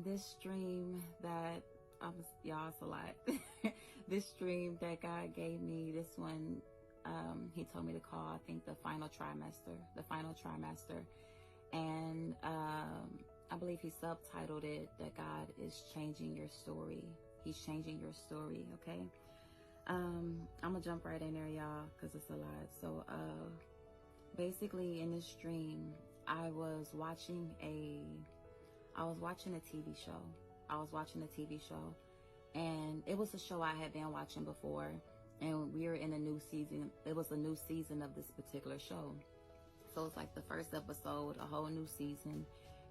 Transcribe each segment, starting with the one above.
this dream that y'all, it's a lot. This dream that God gave me, this one, he told me to call, I think, the final trimester. And I believe he subtitled it that God is changing your story. He's changing your story, okay? I'm gonna jump right in there, y'all, because it's a lot. So basically in this dream, I was watching a TV show. And it was a show I had been watching before, and we were in a new season. It was a new season of this particular show. So it's like the first episode, a whole new season.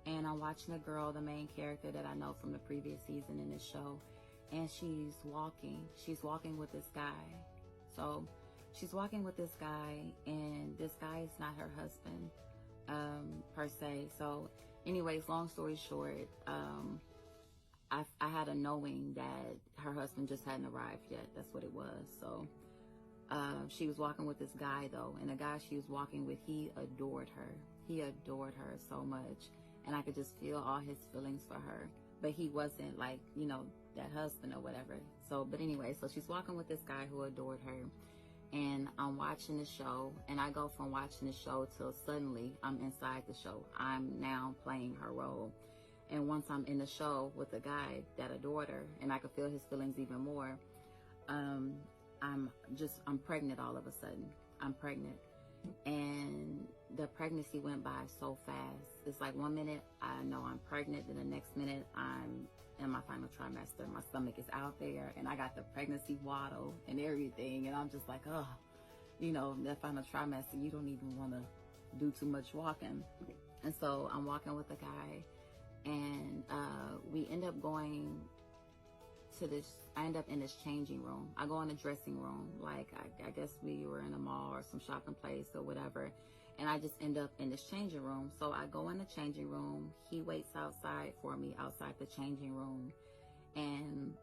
And I'm watching a girl, the main character that I know from the previous season in this show. And she's walking with this guy. So she's walking with this guy, and this guy is not her husband, per se. So anyways, long story short, I had a knowing that her husband just hadn't arrived yet. That's what it was. So she was walking with this guy though, and the guy she was walking with, he adored her. He adored her so much, and I could just feel all his feelings for her. But he wasn't like, you know, that husband or whatever. So, but anyway, so she's walking with this guy who adored her, and I'm watching the show, and I go from watching the show till suddenly I'm inside the show. I'm now playing her role. And once I'm in the show with the guy that adored her, and I could feel his feelings even more, I'm pregnant all of a sudden. I'm pregnant. And the pregnancy went by so fast. It's like 1 minute I know I'm pregnant, then the next minute I'm in my final trimester. My stomach is out there, and I got the pregnancy waddle and everything. And I'm just like, oh, you know, that final trimester, you don't even want to do too much walking. And so I'm walking with the guy, and we end up going to this, I end up in this changing room. I go in the dressing room, like I guess we were in a mall or some shopping place or whatever, and I just end up in this changing room. So I go in the changing room, he waits outside for me outside the changing room, and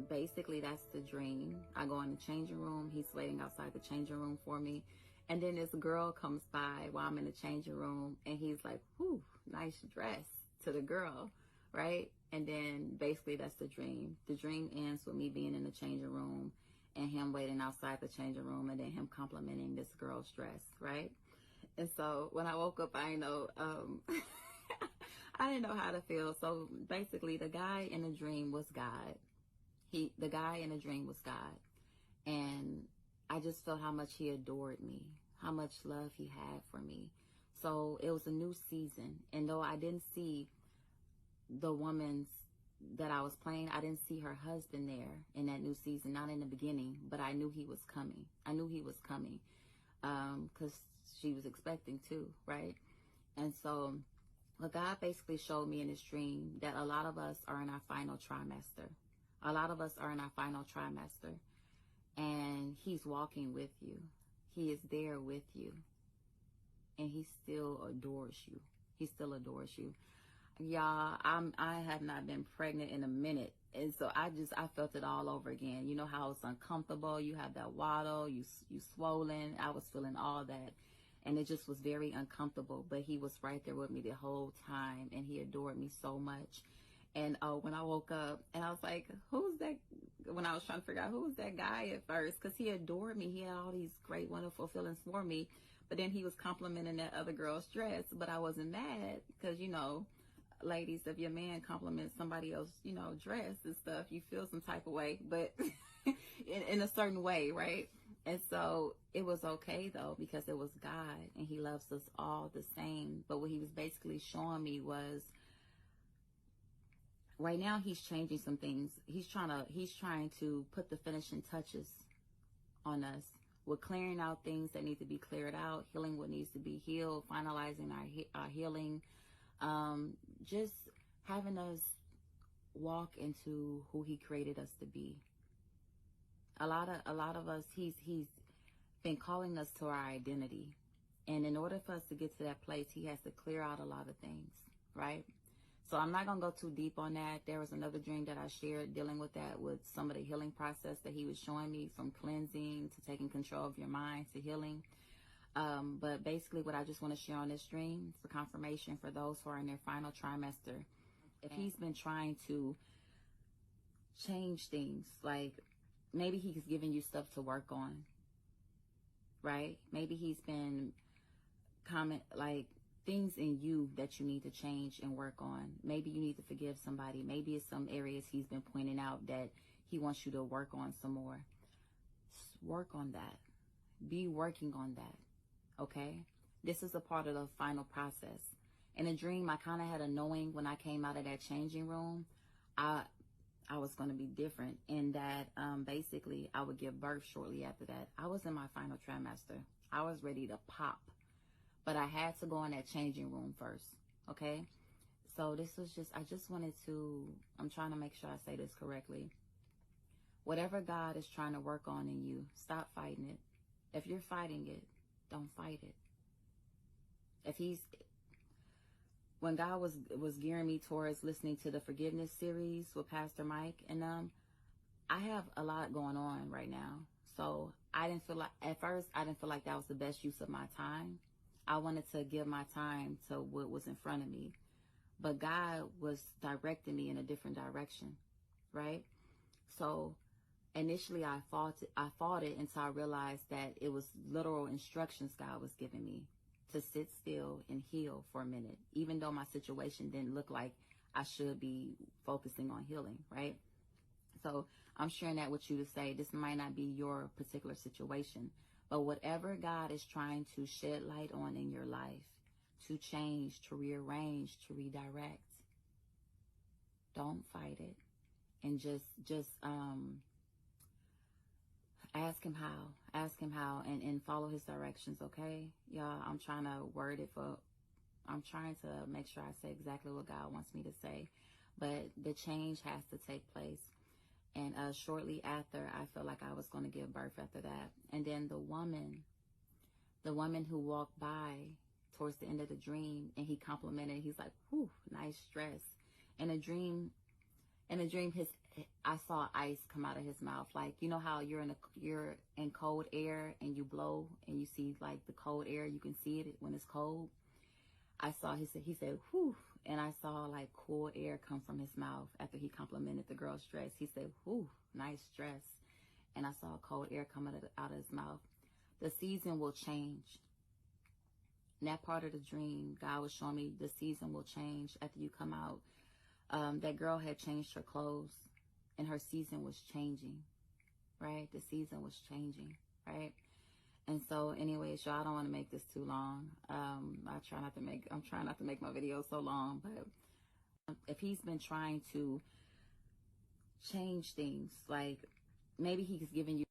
basically that's the dream. I go in the changing room, he's waiting outside the changing room for me, and then this girl comes by while I'm in the changing room, and he's like, whew, nice dress, to the girl, right? And then basically that's the dream. The dream ends with me being in the changing room and him waiting outside the changing room, and then him complimenting this girl's dress, right? And so when I woke up, I didn't know, I didn't know how to feel. So basically the guy in the dream was God. The guy in the dream was God. And I just felt how much he adored me, how much love he had for me. So it was a new season. And though I didn't see the woman's that I was playing, I didn't see her husband there in that new season, not in the beginning, but I knew he was coming. Because she was expecting too, right? And so what God basically showed me in this dream, that a lot of us are in our final trimester. And he's walking with you. He is there with you. And he still adores you. Y'all, I have not been pregnant in a minute. And so I felt it all over again. You know how it's uncomfortable. You have that waddle, you swollen. I was feeling all that. And it just was very uncomfortable. But he was right there with me the whole time. And he adored me so much. And when I woke up, and I was like, who's that? When I was trying to figure out who was that guy at first, because he adored me. He had all these great, wonderful feelings for me. But then he was complimenting that other girl's dress. But I wasn't mad because, you know, ladies, if your man compliments somebody else's, you know, dress and stuff, you feel some type of way, but in a certain way, right? And so it was okay though, because it was God and he loves us all the same. But what he was basically showing me was, right now he's changing some things. He's trying to put the finishing touches on us. We're clearing out things that need to be cleared out, healing what needs to be healed, finalizing our healing. Just having us walk into who he created us to be. A lot of us, he's been calling us to our identity. And in order for us to get to that place, he has to clear out a lot of things, right? So I'm not going to go too deep on that. There was another dream that I shared dealing with that, with some of the healing process that he was showing me, from cleansing to taking control of your mind to healing. But basically what I just want to share on this dream for confirmation for those who are in their final trimester, if he's been trying to change things, like maybe he's giving you stuff to work on, right? Maybe he's been like things in you that you need to change and work on. Maybe you need to forgive somebody. Maybe it's some areas he's been pointing out that he wants you to work on some more. Work on that. Be working on that, okay? This is a part of the final process. In a dream, I kind of had a knowing when I came out of that changing room, I was going to be different in that basically I would give birth shortly after that. I was in my final trimester. I was ready to pop, but I had to go in that changing room first, okay? So this was just, I just wanted to, I'm trying to make sure I say this correctly. Whatever God is trying to work on in you, stop fighting it. If you're fighting it, don't fight it. If when God was gearing me towards listening to the forgiveness series with Pastor Mike and I have a lot going on right now. So I didn't feel like, at first, I didn't feel like that was the best use of my time. I wanted to give my time to what was in front of me. But God was directing me in a different direction, right? So initially I fought it until I realized that it was literal instructions God was giving me to sit still and heal for a minute, even though my situation didn't look like I should be focusing on healing, right? So I'm sharing that with you to say this might not be your particular situation, but whatever God is trying to shed light on in your life, to change, to rearrange, to redirect, don't fight it, and just ask him how, and follow his directions, okay? Y'all, I'm trying to make sure I say exactly what God wants me to say, but the change has to take place. And shortly after, I felt like I was going to give birth after that. And then the woman who walked by towards the end of the dream, and he complimented, he's like, whew, nice dress. In a dream, I saw ice come out of his mouth. Like, you know how you're in cold air and you blow and you see like the cold air, you can see it when it's cold. He said, whew, and I saw like cool air come from his mouth after he complimented the girl's dress. He said, whew, nice dress. And I saw cold air come out of his mouth. The season will change. In that part of the dream, God was showing me the season will change after you come out. That girl had changed her clothes and her season was changing, right? The season was changing, right? And so anyways, y'all, I don't want to make this too long. I'm trying not to make my videos so long, but if he's been trying to change things, like maybe he's giving you